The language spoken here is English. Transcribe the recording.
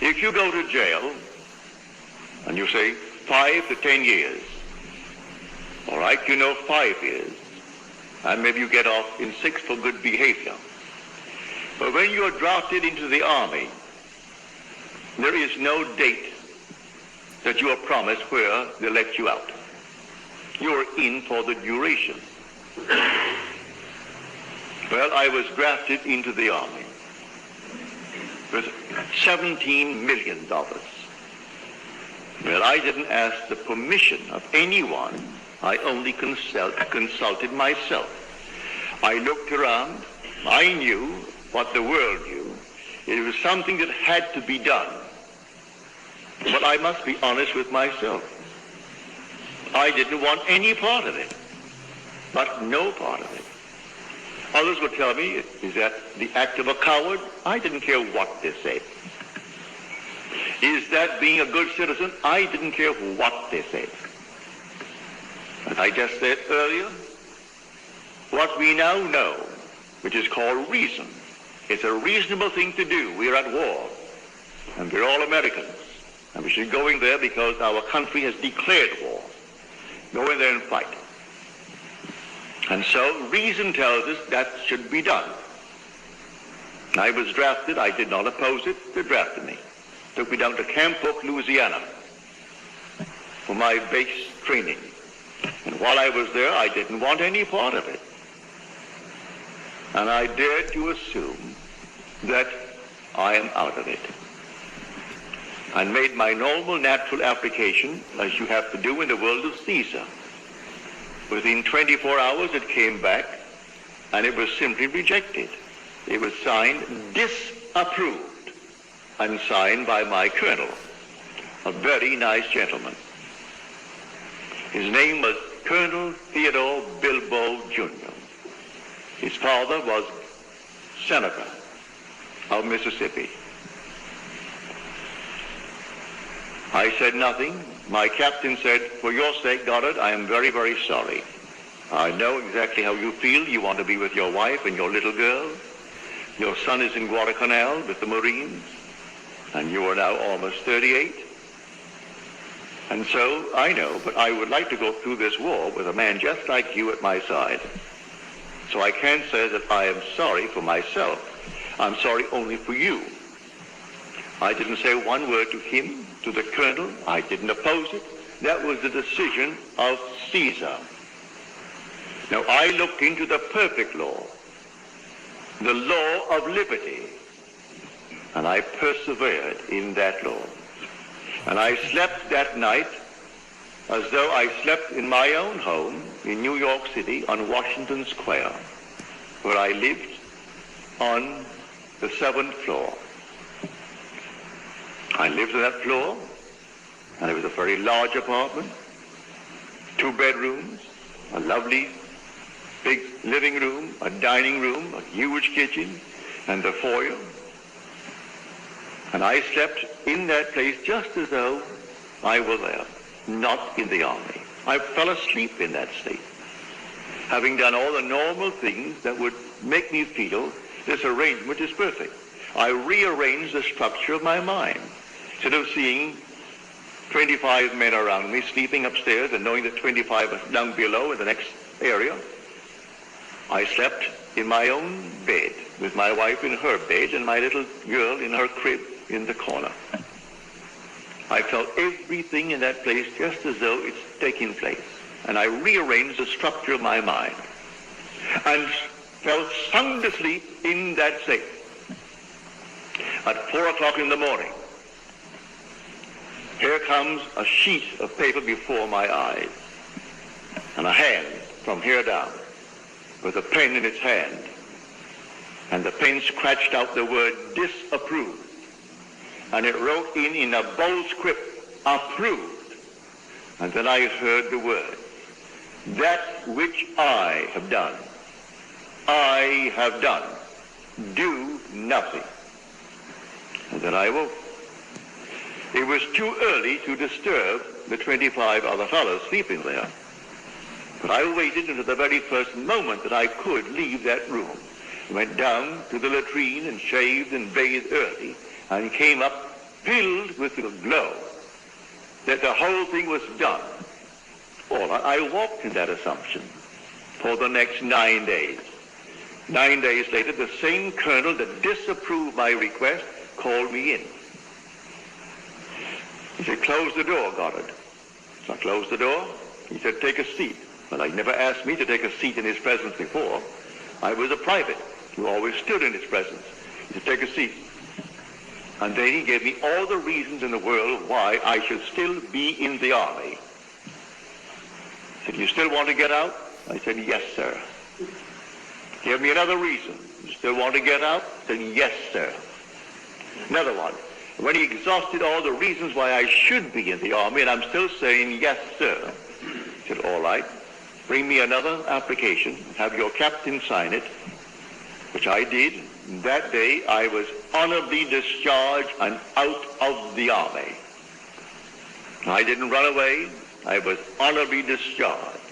If you go to jail and you say 5 to 10 years, all right, 5 years, and maybe you get off in 6 for good behavior. But when you are drafted into the army, there is no date that you are promised where they let you out. You are in for the duration. Well, I was drafted into the army with $17 million. Well, I didn't ask the permission of anyone. I only consulted myself. I looked around. I knew what the world knew. It was something that had to be done. But I must be honest with myself. I didn't want any part of it, but no part of it. Others would tell me, is that the act of a coward? I didn't care what they said. Is that being a good citizen? I didn't care what they said. As I just said earlier, what we now know, which is called reason, it's a reasonable thing to do. We're at war, and we're all Americans, and we should go in there because our country has declared war. Go in there and fight. And so reason tells us that should be done. I was drafted. I did not oppose it. They drafted me. Took me down to Camp Polk, Louisiana for my base training. And while I was there, I didn't want any part of it. And I dared to assume that I am out of it. I made my normal, natural application, as you have to do in the world of Caesar. Within 24 hours, it came back, and it was simply rejected. It was signed disapproved, and signed by my colonel, a very nice gentleman. His name was Colonel Theodore Bilbo Jr. His father was Senator of Mississippi. I said nothing. My captain said, for your sake, Goddard, I am very, very sorry. I know exactly how you feel. You want to be with your wife and your little girl. Your son is in Guadalcanal with the Marines, and you are now almost 38. And so, I know, but I would like to go through this war with a man just like you at my side. So I can't say that I am sorry for myself. I'm sorry only for you. I didn't say one word to him, to the colonel. I didn't oppose it. That was the decision of Caesar. Now, I looked into the perfect law, the law of liberty, and I persevered in that law. And I slept that night as though I slept in my own home in New York City on Washington Square, where I lived on the 7th floor. I lived on that floor, and it was a very large apartment, 2 bedrooms, a lovely big living room, a dining room, a huge kitchen, and the foyer. And I slept in that place just as though I were there, not in the army. I fell asleep in that state, having done all the normal things that would make me feel this arrangement is perfect. I rearranged the structure of my mind. Instead of seeing 25 men around me sleeping upstairs and knowing that 25 was down below in the next area, I slept in my own bed with my wife in her bed and my little girl in her crib in the corner. I felt everything in that place just as though it's taking place. And I rearranged the structure of my mind and fell sound asleep in that state. At 4 o'clock in the morning, here comes a sheet of paper before my eyes, and a hand from here down with a pen in its hand, and the pen scratched out the word disapproved, and it wrote in a bold script, approved. And then I heard the word, that which I have done, do nothing. And then I woke. It was too early to disturb the 25 other fellows sleeping there. But I waited until the very first moment that I could leave that room. Went down to the latrine and shaved and bathed early, and came up filled with the glow that the whole thing was done. Well, I walked in that assumption for the next 9 days. 9 days later, the same colonel that disapproved my request called me in. He said, "Close the door, Goddard." So I closed the door. He said, "Take a seat." Well, he never asked me to take a seat in his presence before. I was a private who always stood in his presence. He said, "Take a seat." And then he gave me all the reasons in the world why I should still be in the army. He said, "You still want to get out?" I said, "Yes, sir." Give me another reason. "You still want to get out?" I said, "Yes, sir." Another one. When he exhausted all the reasons why I should be in the army, and I'm still saying, "Yes, sir," he said, "All right, bring me another application, have your captain sign it," which I did. That day I was honorably discharged and out of the army. I didn't run away. I was honorably discharged.